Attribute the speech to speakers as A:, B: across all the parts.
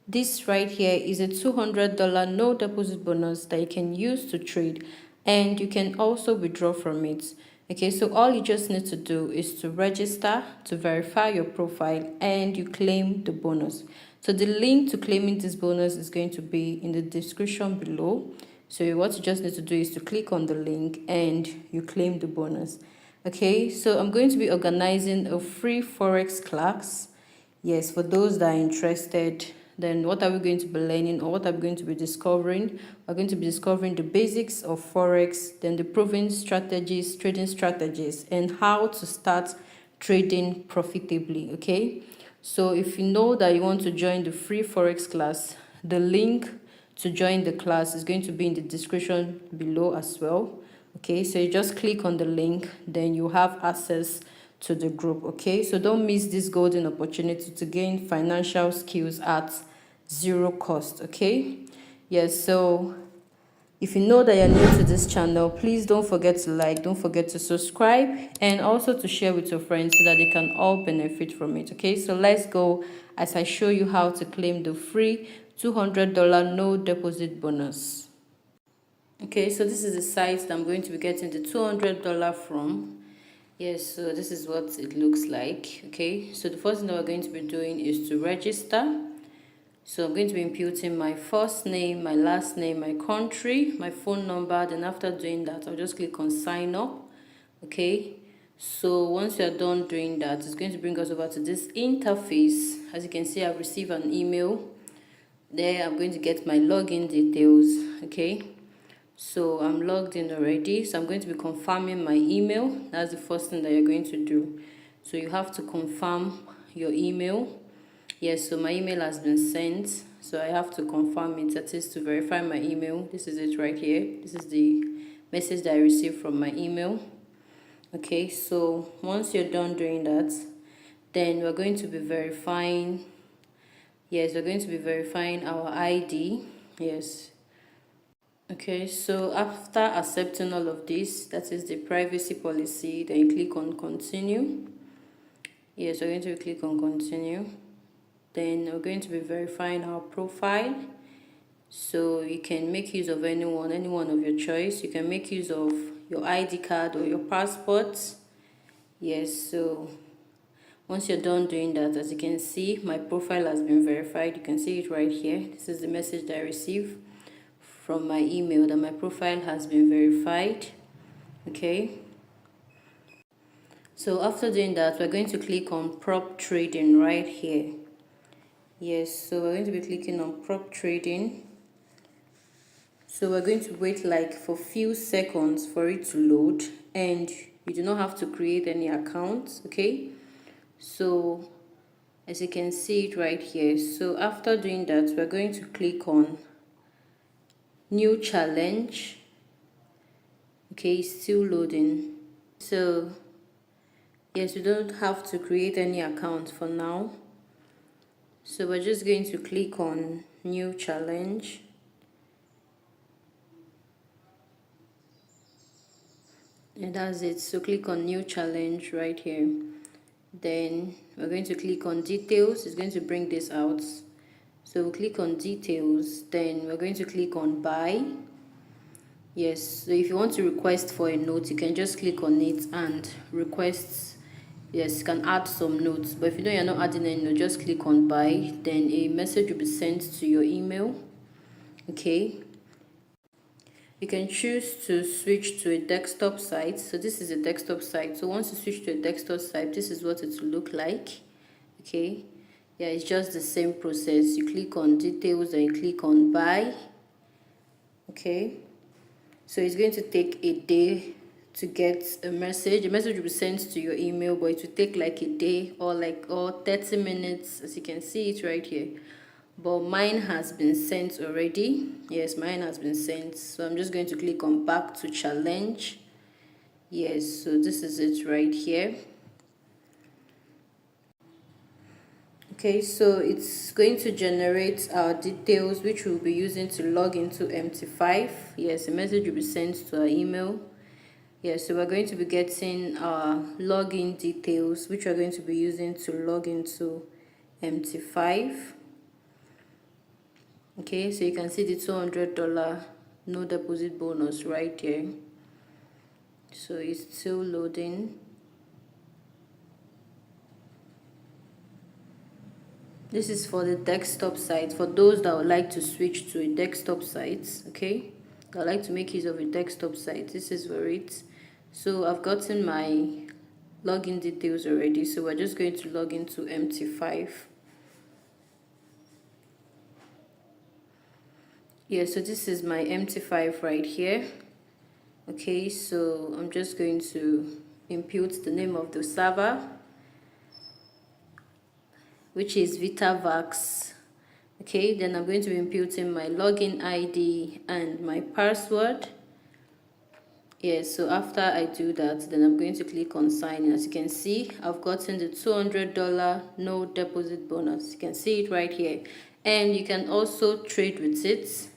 A: This right here is a $200 no deposit bonus that you can use to trade, and you can also withdraw from it. Okay, so all you just need to do is to register, to verify your profile, and you claim the bonus. So the link to claiming this bonus is going to be in the description below. So what you just need to do is to click on the link and you claim the bonus. Okay, so I'm going to be organizing a free Forex class. Yes, for those that are interested. Then what are we going to be learning, or what are we going to be discovering? We're going to be discovering the basics of Forex, then the proven strategies, trading strategies, and how to start trading profitably, okay? So if you know that you want to join the free Forex class, the link to join the class is going to be in the description below as well. Okay, so you just click on the link, then you have access to the group. Okay, so don't miss this golden opportunity to gain financial skills at zero cost. Okay, yes, so if you know that you're new to this channel, please don't forget to like, don't forget to subscribe, and also to share with your friends so that they can all benefit from it. Okay, so let's go as I show you how to claim the free $200 no deposit bonus. Okay, so this is the site that I'm going to be getting the $200 from. Yes, so this is what it looks like. Okay, so the first thing that we're going to be doing is to register. So I'm going to be inputting my first name, my last name, my country, my phone number. Then after doing that, I'll just click on sign up. Okay, so once you're done doing that, it's going to bring us over to this interface. As you can see, I've received an email. There, I'm going to get my login details. Okay, so I'm logged in already, so I'm going to be confirming my email. That's the first thing that you're going to do. So you have to confirm your email. Yes, so my email has been sent, so I have to confirm it. That is to verify my email. This is it right here. This is the message that I received from my email. Okay, so once you're done doing that, then we're going to be verifying. Yes, we're going to be verifying our ID. Yes. Okay, so after accepting all of this, that is the privacy policy, then you click on continue. Yes, we're going to click on continue. Then we're going to be verifying our profile. So you can make use of any one of your choice. You can make use of your ID card or your passport. Yes, so once you're done doing that, as you can see, my profile has been verified. You can see it right here. This is the message that I received from my email that my profile has been verified. Okay, so after doing that, we're going to click on prop trading right here. Yes, so we're going to be clicking on prop trading. So we're going to wait like for few seconds for it to load, and you do not have to create any accounts. Okay, so as you can see it right here, so after doing that, we're going to click on new challenge. Okay, still loading. So yes, you don't have to create any account for now. So we're just going to click on new challenge. And that's it. So click on new challenge right here. Then we're going to click on details. It's going to bring this out. So we'll click on details. Then we're going to click on buy. Yes, so if you want to request for a note, you can just click on it and request. Yes, you can add some notes, but if you know you're not adding any note, just click on buy. Then a message will be sent to your email. Okay, you can choose to switch to a desktop site. So this is a desktop site. So once you switch to a desktop site, this is what it will look like. Okay, yeah, it's just the same process. You click on details and you click on buy. Okay, so it's going to take a day to get a message. The message will be sent to your email, but it will take like a day or 30 minutes, as you can see it right here. But mine has been sent already. Yes, mine has been sent. So I'm just going to click on back to challenge. Yes, so this is it right here. Okay, so it's going to generate our details which we'll be using to log into MT5. Yes, a message will be sent to our email. Yes, so we're going to be getting our login details which we're going to be using to log into MT5. Okay, so you can see the $200 no deposit bonus right here. So it's still loading. This is for the desktop site, for those that would like to switch to a desktop site. Okay, I like to make use of a desktop site. This is for it. So I've gotten my login details already, so we're just going to log into MT5. Yeah, so this is my MT5 right here. Okay, so I'm just going to input the name of the server, which is VitaVax. Okay, then I'm going to be inputting my login ID and my password. Yes, so after I do that, then I'm going to click on sign in. As you can see, I've gotten the $200 no deposit bonus. You can see it right here. And you can also trade with it.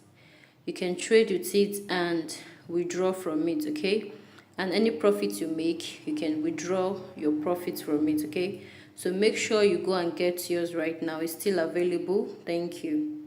A: You can trade with it and withdraw from it, okay? And any profit you make, you can withdraw your profits from it, okay? So make sure you go and get yours right now. It's still available. Thank you.